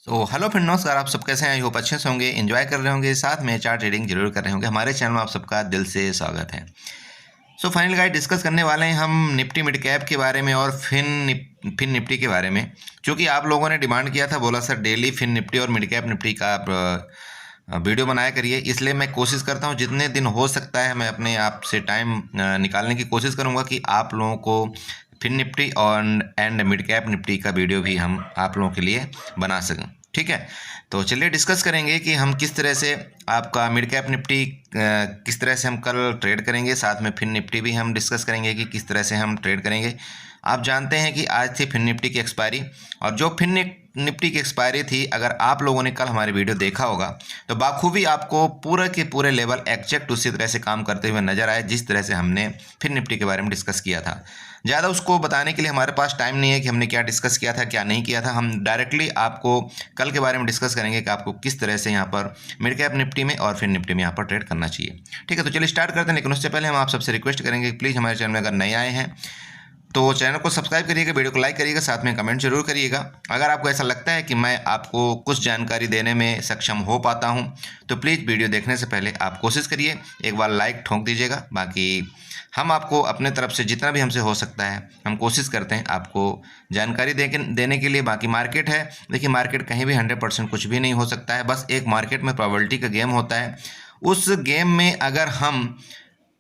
Hello friend, नमस्कार। आप सब कैसे हैं? आई होप अच्छे से होंगे, एंजॉय कर रहे होंगे, साथ में चार्ट ट्रेडिंग जरूर कर रहे होंगे। हमारे चैनल में आप सबका दिल से स्वागत है। फाइनल गाइड डिस्कस करने वाले हैं हम निफ्टी मिड कैप के बारे में और फिन निफ्टी के बारे में। क्योंकि आप लोगों ने डिमांड किया था, बोला सर डेली फिन निफ्टी और मिड कैप निफ्टी का आप वीडियो बनाया करिए। इसलिए मैं कोशिश करता हूँ जितने दिन हो सकता है मैं अपने आप से टाइम निकालने की कोशिश करूँगा कि आप लोगों को फिन निफ्टी और एंड मिड कैप निफ्टी का वीडियो भी हम आप लोगों के लिए बना सकें। ठीक है, तो चलिए डिस्कस करेंगे कि हम किस तरह से आपका मिड कैप निफ्टी किस तरह से हम कल ट्रेड करेंगे। साथ में फिन निफ्टी भी हम डिस्कस करेंगे कि किस तरह से हम ट्रेड करेंगे। आप जानते हैं कि आज थी फिन निफ्टी की एक्सपायरी, और जो फिन निफ्टी की एक्सपायरी थी, अगर आप लोगों ने कल हमारी वीडियो देखा होगा तो बाखूबी आपको पूरे के पूरे लेवल एग्जैक्ट उसी तरह से काम करते हुए नजर आए जिस तरह से हमने फिन निफ्टी के बारे में डिस्कस किया था। ज़्यादा उसको बताने के लिए हमारे पास टाइम नहीं है कि हमने क्या डिस्कस किया था क्या नहीं किया था। हम डायरेक्टली आपको कल के बारे में डिस्कस करेंगे कि आपको किस तरह से यहाँ पर मिड कैप निफ्टी में और फिर निफ्टी में यहाँ पर ट्रेड करना चाहिए। ठीक है, तो चलिए स्टार्ट करते हैं। लेकिन उससे पहले हम आप सबसे रिक्वेस्ट करेंगे कि प्लीज़ हमारे चैनल में अगर नए आए हैं तो चैनल को सब्सक्राइब करिएगा, वीडियो को लाइक करिएगा, साथ में कमेंट जरूर करिएगा। अगर आपको ऐसा लगता है कि मैं आपको कुछ जानकारी देने में सक्षम हो पाता हूं तो प्लीज़ वीडियो देखने से पहले आप कोशिश करिए, एक बार लाइक ठोक दीजिएगा। बाकी हम आपको अपने तरफ से जितना भी हमसे हो सकता है हम कोशिश करते हैं आपको जानकारी देने के लिए। बाकी मार्केट है, देखिए मार्केट कहीं भी 100% कुछ भी नहीं हो सकता है। बस एक मार्केट में प्रोबेबिलिटी का गेम होता है। उस गेम में अगर हम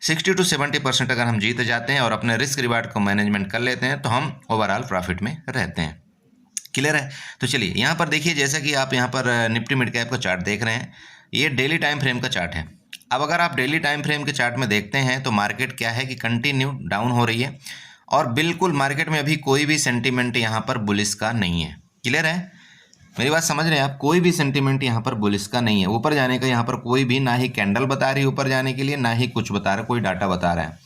60 to 70% अगर हम जीत जाते हैं और अपने रिस्क रिवार्ड को मैनेजमेंट कर लेते हैं तो हम ओवरऑल प्रॉफिट में रहते हैं। क्लियर है? तो चलिए यहाँ पर देखिए, जैसा कि आप यहाँ पर निफ्टी मिड कैप का चार्ट देख रहे हैं, ये डेली टाइम फ्रेम का चार्ट है। अब अगर आप डेली टाइम फ्रेम के चार्ट में देखते हैं तो मार्केट क्या है कि कंटिन्यू डाउन हो रही है और बिल्कुल मार्केट में अभी कोई भी सेंटीमेंट यहाँ पर बुलिश का नहीं है। क्लियर है? मेरी बात समझ रहे हैं आप? कोई भी सेंटीमेंट यहाँ पर बुलिश का नहीं है, ऊपर जाने का यहाँ पर कोई भी, ना ही कैंडल बता रही है ऊपर जाने के लिए, ना ही कुछ बता रहा है, कोई डाटा बता रहा है।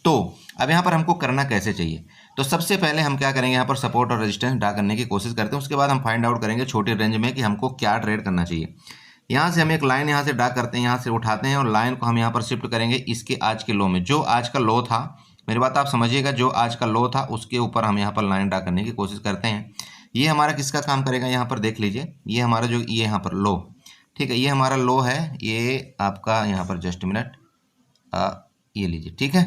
तो अब यहाँ पर हमको करना कैसे चाहिए? तो सबसे पहले हम क्या करेंगे, यहाँ पर सपोर्ट और रेजिस्टेंस ड्रा करने की कोशिश करते हैं। उसके बाद हम फाइंड आउट करेंगे छोटी रेंज में कि हमको क्या ट्रेड करना चाहिए। यहाँ से हम एक लाइन यहाँ से ड्रा करते हैं, यहाँ से उठाते हैं और लाइन को हम यहाँ पर शिफ्ट करेंगे इसके आज के लो में। जो आज का लो था, मेरी बात आप समझिएगा, जो आज का लो था उसके ऊपर हम यहाँ पर लाइन ड्रा करने की कोशिश करते हैं। ये हमारा किसका काम करेगा, यहाँ पर देख लीजिए, ये हमारा जो ये यहाँ पर लो, ठीक है, ये हमारा लो है, ये आपका यहाँ पर जस्ट मिनट ये लीजिए, ठीक है,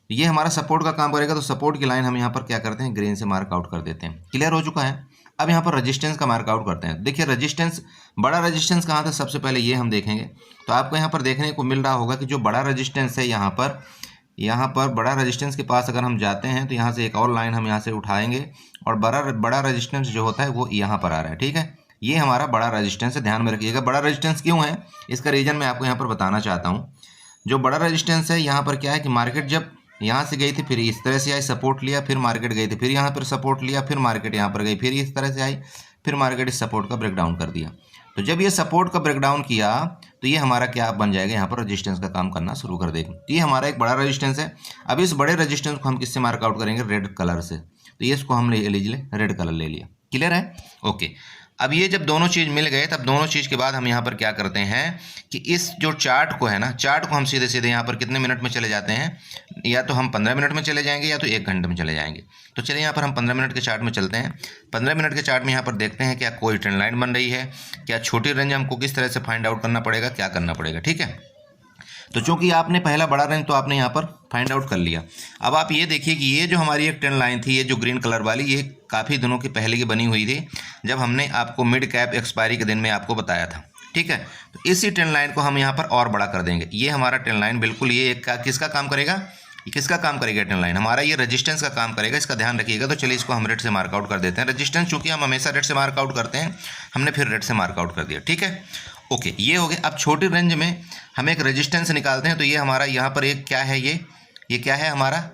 ये हमारा सपोर्ट का काम करेगा। तो सपोर्ट की लाइन हम यहाँ पर क्या करते हैं, ग्रीन से मार्क आउट कर देते हैं। क्लियर हो चुका है? अब यहाँ पर रेजिस्टेंस का मार्क आउट करते हैं। देखिए रेजिस्टेंस, बड़ा रेजिस्टेंस कहाँ था, सबसे पहले ये हम देखेंगे। तो आपको यहाँ पर देखने को मिल रहा होगा कि जो बड़ा रेजिस्टेंस है यहाँ पर बड़ा रेजिस्टेंस के पास अगर हम जाते हैं तो यहाँ से एक और लाइन हम यहाँ से उठाएंगे और बड़ा रेजिस्टेंस जो होता है वो यहाँ पर आ रहा है। ठीक है, ये हमारा बड़ा रेजिस्टेंस है, ध्यान में रखिएगा। बड़ा रेजिस्टेंस क्यों है, इसका रीजन मैं आपको यहाँ पर बताना चाहता हूँ। जो बड़ा रेजिस्टेंस है यहाँ पर क्या है कि मार्केट जब यहाँ से गई थी, फिर इस तरह से आई, सपोर्ट लिया, फिर मार्केट गई थी, फिर यहाँ पर सपोर्ट लिया, फिर मार्केट यहाँ पर गई, फिर इस तरह से आई, फिर मार्केट इस सपोर्ट का ब्रेकडाउन कर दिया। तो जब ये सपोर्ट का ब्रेकडाउन किया तो ये हमारा क्या बन जाएगा, यहाँ पर रेजिस्टेंस का काम करना शुरू कर देगा। ये हमारा एक बड़ा रेजिस्टेंस है। अब इस बड़े रेजिस्टेंस को हम किससे मार्क आउट करेंगे, रेड कलर से। तो ये इसको हम ले लीजिए, रेड कलर ले लिया। क्लियर है? ओके। अब ये जब दोनों चीज़ मिल गए, तब दोनों चीज़ के बाद हम यहाँ पर क्या करते हैं कि इस जो चार्ट को है ना, चार्ट को हम सीधे सीधे यहाँ पर कितने मिनट में चले जाते हैं, या तो हम 15 मिनट में चले जाएंगे या तो 1 घंटे में चले जाएंगे। तो चलिए यहाँ पर हम 15 मिनट के चार्ट में चलते हैं। 15 मिनट के चार्ट में यहाँ पर देखते हैं क्या कोई ट्रेंड लाइन बन रही है, क्या छोटी रेंज हमको किस तरह से फाइंड आउट करना पड़ेगा, क्या करना पड़ेगा। ठीक है, तो चूंकि आपने पहला बड़ा रेंज तो आपने यहाँ पर फाइंड आउट कर लिया। अब आप ये देखिए कि ये जो हमारी एक ट्रेंड लाइन थी, ये जो ग्रीन कलर वाली, ये काफ़ी दिनों की पहले की बनी हुई थी जब हमने आपको मिड कैप एक्सपायरी के दिन में आपको बताया था। ठीक है, तो इसी ट्रेंड लाइन को हम यहाँ पर और बड़ा कर देंगे। ये हमारा ट्रेंड लाइन बिल्कुल ये एक किसका काम करेगा, किसका काम करेगा, ट्रेंड लाइन हमारा ये रेजिस्टेंस का काम करेगा, इसका ध्यान रखिएगा। तो चलिए इसको हम रेड से मार्क आउट कर देते हैं। रेजिस्टेंस चूंकि हम हमेशा रेड से मार्क आउट करते हैं, हमने फिर रेड से मार्क आउट कर दिया। ठीक है, ओके, ये हो गया। अब छोटी रेंज में हम एक रेजिस्टेंस निकालते हैं। तो ये हमारा यहाँ पर एक क्या है, ये क्या है हमारा,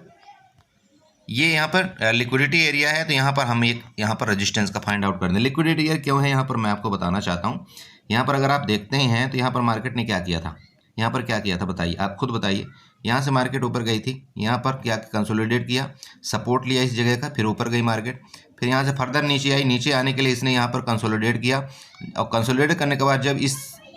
ये यहाँ पर लिक्विडिटी एरिया है। तो यहाँ पर हम एक यहाँ पर रेजिस्टेंस का फाइंड आउट कर दें। लिक्विडिटी एरिया क्यों है यहाँ पर मैं आपको बताना चाहता हूँ। यहाँ पर अगर आप देखते हैं तो यहाँ पर मार्केट ने क्या किया था, यहाँ पर क्या किया था बताइए, आप खुद बताइए। यहाँ से मार्केट ऊपर गई थी, यहाँ पर क्या कंसोलिडेट किया, सपोर्ट लिया इस जगह का, फिर ऊपर गई मार्केट, फिर यहाँ से फर्दर नीचे आई। नीचे आने के लिए इसने यहाँ पर कंसोलिडेट किया और कंसोलिडेट करने के बाद जब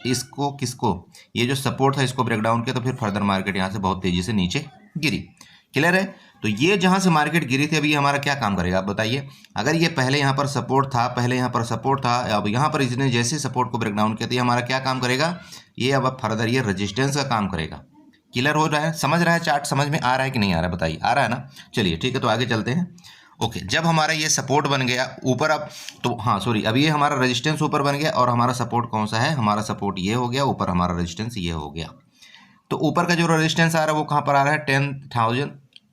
इसको किसको, ये जो सपोर्ट था इसको ब्रेकडाउन किया, तो फिर फर्दर मार्केट यहाँ से बहुत तेज़ी से नीचे गिरी। क्लियर है। तो ये जहां से मार्केट गिरी थी, अभी ये हमारा क्या काम करेगा आप बताइए। अगर ये पहले यहाँ पर सपोर्ट था, पहले यहाँ पर सपोर्ट था, अब यहाँ पर इसने जैसे सपोर्ट को ब्रेक डाउन किया तो ये हमारा क्या काम करेगा, ये अब फर्दर ये रेजिस्टेंस का काम करेगा। क्लियर हो रहा है, समझ रहा है, चार्ट समझ में आ रहा है कि नहीं आ रहा है बताइए, आ रहा है ना। चलिए ठीक है, तो आगे चलते हैं। ओके, जब हमारा ये सपोर्ट बन गया ऊपर, अब तो हाँ सॉरी, अब ये हमारा रेजिस्टेंस ऊपर बन गया और हमारा सपोर्ट कौन सा है, हमारा सपोर्ट ये हो गया, ऊपर हमारा रेजिस्टेंस ये हो गया। तो ऊपर का जो रेजिस्टेंस आ रहा है वो कहाँ पर आ रहा है,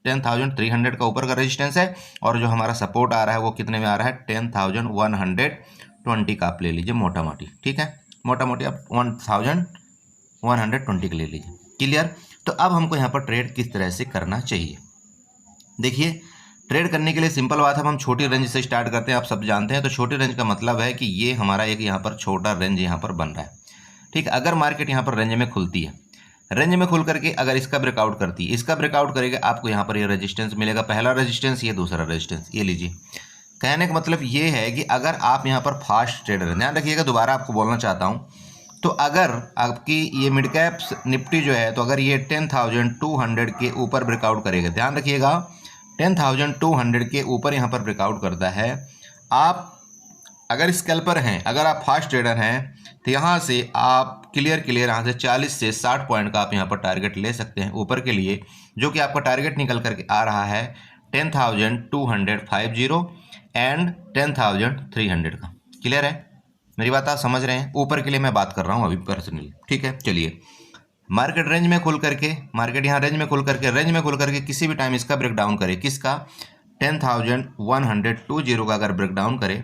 10,300 का ऊपर का रेजिस्टेंस है, और जो हमारा सपोर्ट आ रहा है वो कितने में आ रहा है, 10,120 का आप ले लीजिए मोटा मोटी, ठीक है, मोटा मोटी आप 1,120 का ले लीजिए। क्लियर। तो अब हमको यहाँ पर ट्रेड किस तरह से करना चाहिए, देखिए ट्रेड करने के लिए सिंपल बात है, हम छोटी रेंज से स्टार्ट करते हैं, आप सब जानते हैं। तो छोटी रेंज का मतलब है कि ये हमारा एक यहाँ पर छोटा रेंज यहाँ पर बन रहा है, ठीक है। अगर मार्केट यहाँ पर रेंज में खुलती है, रेंज में खुल करके अगर इसका ब्रेकआउट करती है, इसका ब्रेकआउट करेगा, आपको यहाँ पर ये रेजिस्टेंस मिलेगा, पहला रेजिस्टेंस, ये दूसरा रेजिस्टेंस, ये लीजिए। कहने का मतलब ये है कि अगर आप यहाँ पर फास्ट ट्रेडर हैं, ध्यान रखिएगा, दोबारा आपको बोलना चाहता हूँ, तो अगर आपकी ये मिड कैप निफ्टी जो है, तो अगर ये 10,200 के ऊपर ब्रेकआउट करेगा, ध्यान रखिएगा 10,200 के ऊपर यहाँ पर ब्रेकआउट करता है, आप अगर स्कैल्पर हैं, अगर आप फास्ट ट्रेडर हैं, तो यहाँ से आप क्लियर यहाँ से 40 से 60 पॉइंट का आप यहाँ पर टारगेट ले सकते हैं ऊपर के लिए, जो कि आपका टारगेट निकल करके आ रहा है 10,250 एंड 10,300 का। क्लियर है, मेरी बात आप समझ रहे हैं, ऊपर के लिए मैं बात कर रहा हूँ अभी पर्सनली, ठीक है। चलिए, मार्केट रेंज में खुल करके, मार्केट यहाँ रेंज में खुल करके किसी भी टाइम इसका ब्रेकडाउन करे, किसका, 10,120 का अगर ब्रेकडाउन करे,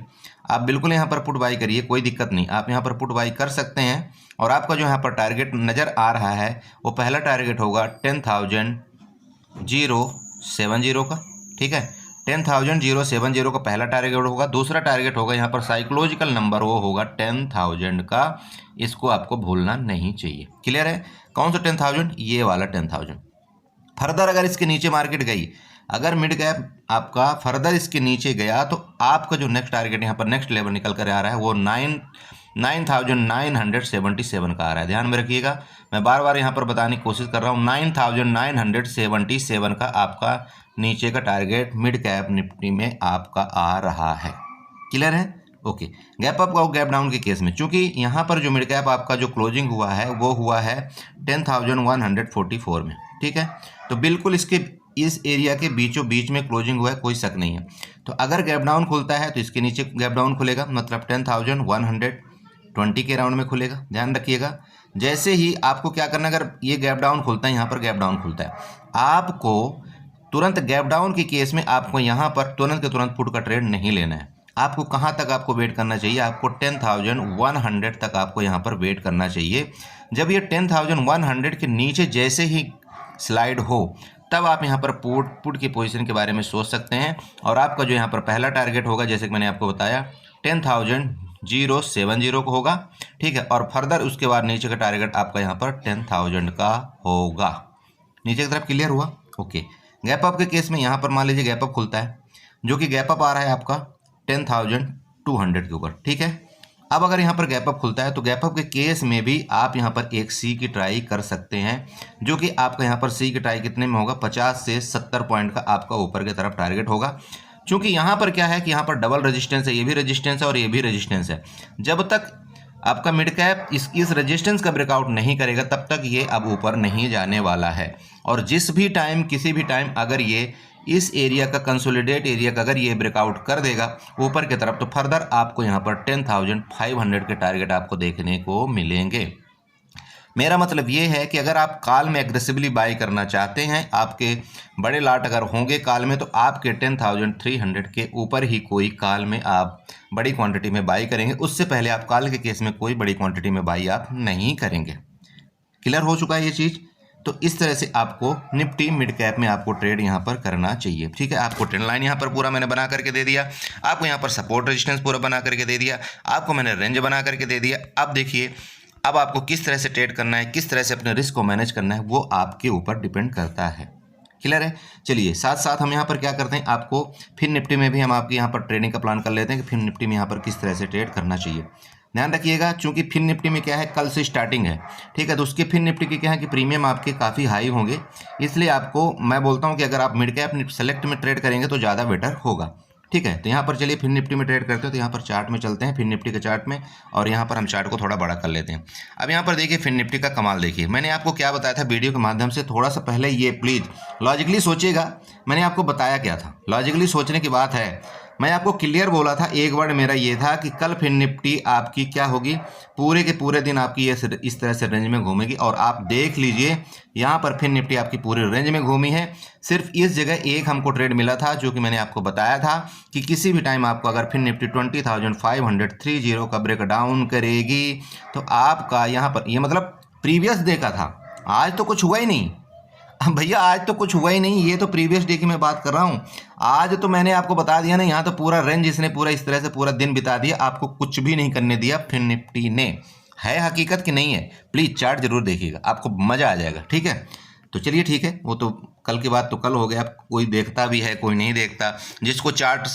आप बिल्कुल यहाँ पर पुट बाई करिए, कोई दिक्कत नहीं, आप यहाँ पर पुट बाई कर सकते हैं। और आपका जो यहाँ पर टारगेट नज़र आ रहा है वो पहला टारगेट होगा 10,070 का, ठीक है, 10,070 का पहला टारगेट होगा। दूसरा टारगेट होगा यहाँ पर साइकोलॉजिकल नंबर, वो होगा 10,000 का, इसको आपको भूलना नहीं चाहिए। क्लियर है, कौन सा 10,000, ये वाला 10,000। फर्दर अगर इसके नीचे मार्केट गई, अगर मिड कैप आपका फर्दर इसके नीचे गया, तो आपका जो नेक्स्ट टारगेट यहाँ पर नेक्स्ट लेवल निकल कर आ रहा है वो 9,977 का आ रहा है। ध्यान में रखिएगा, मैं बार बार यहाँ पर बताने की कोशिश कर रहा हूँ, 9,977 का आपका नीचे का टारगेट मिड कैप निफ्टी में आपका आ रहा है। क्लियर है, ओके। गैप अप और गैप डाउन के केस में, चूंकि यहाँ पर जो मिड कैप आपका जो क्लोजिंग हुआ है वो हुआ है 10,144 में, ठीक है। तो बिल्कुल इसके इस एरिया के बीचों बीच में क्लोजिंग हुआ है, कोई शक नहीं है। तो अगर गैप डाउन खुलता है तो इसके नीचे गैप डाउन खुलेगा, मतलब 10,120 के राउंड में खुलेगा। ध्यान रखिएगा, जैसे ही आपको क्या करना, अगर ये गैप डाउन खुलता है, यहाँ पर गैप डाउन खुलता है, आपको तुरंत गैप डाउन के केस में आपको यहाँ पर तुरंत के तुरंत पुट का ट्रेड नहीं लेना है। आपको कहाँ तक आपको वेट करना चाहिए, आपको 10,100 तक आपको यहाँ पर वेट करना चाहिए। जब ये 10,100 के नीचे जैसे ही स्लाइड हो, तब आप यहाँ पर पुट की पोजीशन के बारे में सोच सकते हैं। और आपका जो यहाँ पर पहला टारगेट होगा, जैसे कि मैंने आपको बताया, 10,070 को होगा, ठीक है। और फर्दर उसके बाद नीचे का टारगेट आपका यहाँ पर 10,000 का होगा, नीचे की तरफ। क्लियर हुआ, ओके। गैप अप के केस में यहाँ पर मान लीजिए गैप अप खुलता है, जो कि गैप अप आ रहा है आपका 10,200 के ऊपर, ठीक है। अब अगर यहाँ पर गैप अप खुलता है, तो गैप अप के केस में भी आप यहाँ पर एक सी की ट्राई कर सकते हैं, जो कि आपका यहाँ पर सी की ट्राई कितने में होगा, 50 से 70 पॉइंट का आपका ऊपर की तरफ टारगेट होगा। क्योंकि यहाँ पर क्या है कि यहाँ पर डबल रेजिस्टेंस है, ये भी रेजिस्टेंस है और ये भी रेजिस्टेंस है। जब तक आपका मिड कैप इस रेजिस्टेंस का ब्रेकआउट नहीं करेगा, तब तक ये अब ऊपर नहीं जाने वाला है। और जिस भी टाइम, किसी भी टाइम अगर ये इस एरिया का, कंसोलिडेट एरिया का अगर ये ब्रेकआउट कर देगा ऊपर की तरफ, तो फर्दर आपको यहाँ पर 10,500 के टारगेट आपको देखने को मिलेंगे। मेरा मतलब ये है कि अगर आप कॉल में एग्रेसिवली बाई करना चाहते हैं, आपके बड़े लाट अगर होंगे कॉल में, तो आपके 10,300 के ऊपर ही कोई कॉल में आप बड़ी क्वांटिटी में बाई करेंगे। उससे पहले आप कॉल के केस में कोई बड़ी क्वांटिटी में बाई आप नहीं करेंगे। क्लियर हो चुका है ये चीज़। तो इस तरह से आपको निफ्टी मिड कैप में आपको ट्रेड यहाँ पर करना चाहिए, ठीक है। आपको ट्रेंड लाइन यहाँ पर पूरा मैंने बना करके दे दिया, आपको यहाँ पर सपोर्ट रेजिस्टेंस पूरा बना करके दे दिया, आपको मैंने रेंज बना करके दे दिया। अब देखिए, अब आपको किस तरह से ट्रेड करना है, किस तरह से अपने रिस्क को मैनेज करना है, वो आपके ऊपर डिपेंड करता है। क्लियर है। चलिए, साथ साथ हम यहाँ पर क्या करते हैं, आपको फिर निफ्टी में भी हम आपके यहाँ पर ट्रेडिंग का प्लान कर लेते हैं कि फिर निफ्टी में यहाँ पर किस तरह से ट्रेड करना चाहिए। ध्यान रखिएगा, चूंकि फिन निफ्टी में क्या है कल से स्टार्टिंग है, ठीक है, तो उसके फिन निफ्टी के क्या है कि प्रीमियम आपके काफ़ी हाई होंगे, इसलिए आपको मैं बोलता हूँ कि अगर आप मिड कैप सेलेक्ट में ट्रेड करेंगे तो ज़्यादा बेटर होगा। ठीक है, तो यहाँ पर चलिए फिन निफ्टी में ट्रेड करते हो, तो यहाँ पर चार्ट में चलते हैं, फिन निफ्टी के चार्ट में, और यहाँ पर हम चार्ट को थोड़ा बड़ा कर लेते हैं। अब यहाँ पर देखिए फिन निफ्टी का कमाल देखिए, मैंने आपको क्या बताया था वीडियो के माध्यम से, थोड़ा सा पहले ये प्लीज़ लॉजिकली सोचिएगा, मैंने आपको बताया क्या था, लॉजिकली सोचने की बात है। मैं आपको क्लियर बोला था, एक वर्ड मेरा ये था कि कल फिन निफ्टी आपकी क्या होगी, पूरे के पूरे दिन आपकी ये इस तरह से रेंज में घूमेगी, और आप देख लीजिए यहाँ पर फिन निफ्टी आपकी पूरी रेंज में घूमी है। सिर्फ इस जगह एक हमको ट्रेड मिला था, जो कि मैंने आपको बताया था कि किसी भी टाइम आपको अगर फिन निफ्टी 20,530 का ब्रेक डाउन करेगी तो आपका यहाँ पर ये मतलब प्रीवियस डे का था, आज तो कुछ हुआ ही नहीं भैया, आज तो कुछ हुआ ही नहीं, ये तो प्रीवियस डे की मैं बात कर रहा हूँ। आज तो मैंने आपको बता दिया ना, यहाँ तो पूरा रेंज इसने पूरा इस तरह से पूरा दिन बिता दिया, आपको कुछ भी नहीं करने दिया फिन निफ्टी ने। है हकीकत कि नहीं है? प्लीज़ चार्ट जरूर देखिएगा, आपको मज़ा आ जाएगा। ठीक है, तो चलिए ठीक है, वो तो कल की बात तो कल हो गया, कोई देखता भी है कोई नहीं देखता, जिसको चार्ट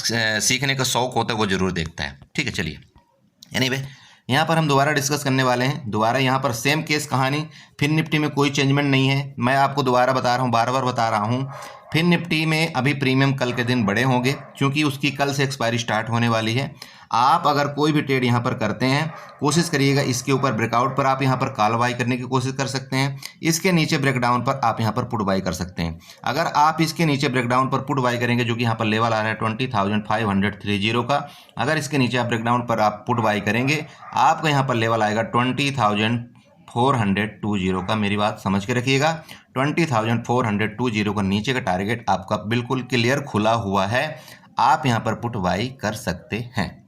सीखने का शौक होता है वो जरूर देखता है। ठीक है, चलिए एनीवे यहाँ पर हम दोबारा डिस्कस करने वाले हैं। दोबारा यहाँ पर सेम केस कहानी, फिन निफ्टी में कोई चेंजमेंट नहीं है। मैं आपको दोबारा बता रहा हूँ, बार बार बता रहा हूँ, फिन निफ्टी में अभी प्रीमियम कल के दिन बड़े होंगे, क्योंकि उसकी कल से एक्सपायरी स्टार्ट होने वाली है। आप अगर कोई भी ट्रेड यहाँ पर करते हैं, कोशिश करिएगा इसके ऊपर ब्रेकआउट पर आप यहाँ पर कॉल बाई करने की कोशिश कर सकते हैं, इसके नीचे ब्रेकडाउन पर आप यहाँ पर पुट बाई कर सकते हैं। अगर आप इसके नीचे ब्रेकडाउन पर पुट बाई करेंगे, जो कि यहाँ पर लेवल आ रहा है 20,530 का, अगर इसके नीचे आप ब्रेकडाउन पर आप पुट बाई करेंगे, आपका यहाँ पर लेवल आएगा 20,420 का। मेरी बात समझ के रखिएगा, 20,420 का नीचे का टारगेट आपका बिल्कुल क्लियर खुला हुआ है, आप यहाँ पर पुट बाई कर सकते हैं।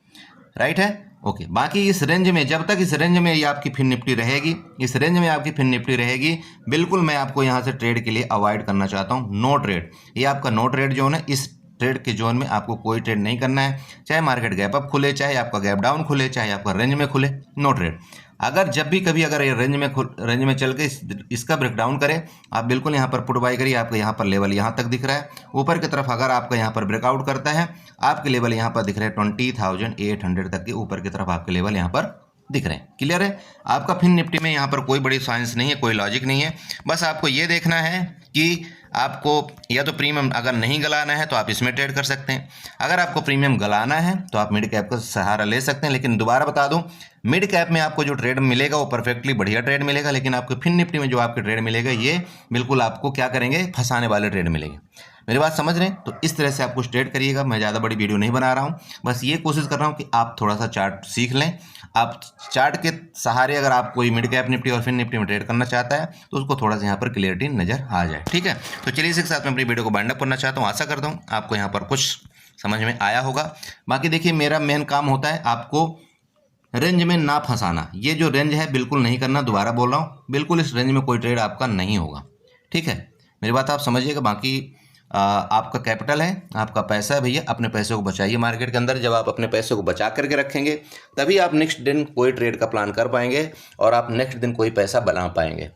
राइट है, ओके। बाकी इस रेंज में, जब तक इस रेंज में ये आपकी फिन निफ्टी रहेगी, इस रेंज में आपकी फिन निफ्टी रहेगी, बिल्कुल मैं आपको यहाँ से ट्रेड के लिए अवॉइड करना चाहता हूँ। नो ट्रेड, ये आपका नो ट्रेड जोन है। इस ट्रेड के जोन में आपको कोई ट्रेड नहीं करना है, चाहे मार्केट गैप अप खुले, चाहे आपका गैप डाउन खुले, चाहे आपका रेंज में खुले, नो ट्रेड। अगर जब भी कभी अगर ये रेंज में चल के इसका ब्रेकडाउन करे, आप बिल्कुल यहाँ पर पुट बाई करिए। आपका यहाँ पर लेवल यहाँ तक दिख रहा है, ऊपर की तरफ अगर आपका यहाँ पर ब्रेकआउट करता है, आपके लेवल यहाँ पर दिख रहे हैं 20,800 तक के ऊपर की तरफ आपके लेवल यहाँ पर दिख रहे हैं। क्लियर है, आपका फिन निफ्टी में यहाँ पर कोई बड़ी साइंस नहीं है, कोई लॉजिक नहीं है। बस आपको ये देखना है कि आपको या तो प्रीमियम अगर नहीं गलाना है तो आप इसमें ट्रेड कर सकते हैं, अगर आपको प्रीमियम गलाना है तो आप मिड कैप का सहारा ले सकते हैं। लेकिन दोबारा बता दूं, मिड कैप में आपको जो ट्रेड मिलेगा वो परफेक्टली बढ़िया ट्रेड मिलेगा, लेकिन आपको फिन निफ्टी में जो आपके ट्रेड मिलेगा ये बिल्कुल आपको क्या करेंगे, फंसाने वाले ट्रेड मिलेंगे। मेरी बात समझ रहे हैं? तो इस तरह से आप कुछ ट्रेड करिएगा। मैं ज़्यादा बड़ी वीडियो नहीं बना रहा हूँ, बस ये कोशिश कर रहा हूँ कि आप थोड़ा सा चार्ट सीख लें। आप चार्ट के सहारे अगर आप कोई मिड कैप निफ्टी और फिन निफ्टी में ट्रेड करना चाहता है तो उसको थोड़ा सा यहाँ पर क्लियरिटी नज़र आ जाए। ठीक है, तो चलिए इसी के साथ मैं अपनी वीडियो को बाइंड अप करना चाहता हूँ। आशा करता हूँ आपको यहाँ पर कुछ समझ में आया होगा। बाकी देखिए, मेरा मेन काम होता है आपको रेंज में ना फंसाना। ये जो रेंज है बिल्कुल नहीं करना, दोबारा बोल रहा हूँ, बिल्कुल इस रेंज में कोई ट्रेड आपका नहीं होगा। ठीक है, मेरी बात आप समझिएगा। बाकी आपका कैपिटल है, आपका पैसा है भैया, अपने पैसे को बचाइए मार्केट के अंदर। जब आप अपने पैसे को बचा करके रखेंगे तभी आप नेक्स्ट दिन कोई ट्रेड का प्लान कर पाएंगे और आप नेक्स्ट दिन कोई पैसा बना पाएंगे।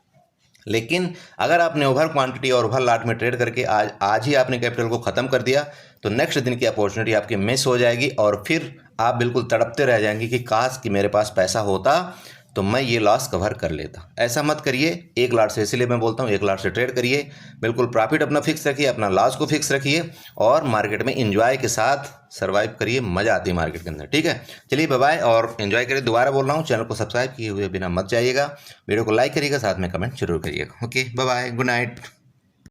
लेकिन अगर आपने ओवर क्वांटिटी और ओवर लॉट में ट्रेड करके आज ही आपने कैपिटल को ख़त्म कर दिया तो नेक्स्ट दिन की अपॉर्चुनिटी आपकी मिस हो जाएगी और फिर आप बिल्कुल तड़पते रह जाएंगे कि काश कि मेरे पास पैसा होता तो मैं ये लॉस कवर कर लेता। ऐसा मत करिए, एक लॉट से, इसीलिए मैं बोलता हूँ एक लॉट से ट्रेड करिए। बिल्कुल प्रॉफिट अपना फिक्स रखिए, अपना लॉस को फिक्स रखिए और मार्केट में एंजॉय के साथ सर्वाइव करिए। मज़ा आती है मार्केट के अंदर। ठीक है, चलिए बाय बाय और एंजॉय करिए। दोबारा बोल रहा हूँ, चैनल को सब्सक्राइब किए हुए बिना मत जाइएगा, वीडियो को लाइक करिएगा, साथ में कमेंट जरूर करिएगा। Okay, bye bye, good night.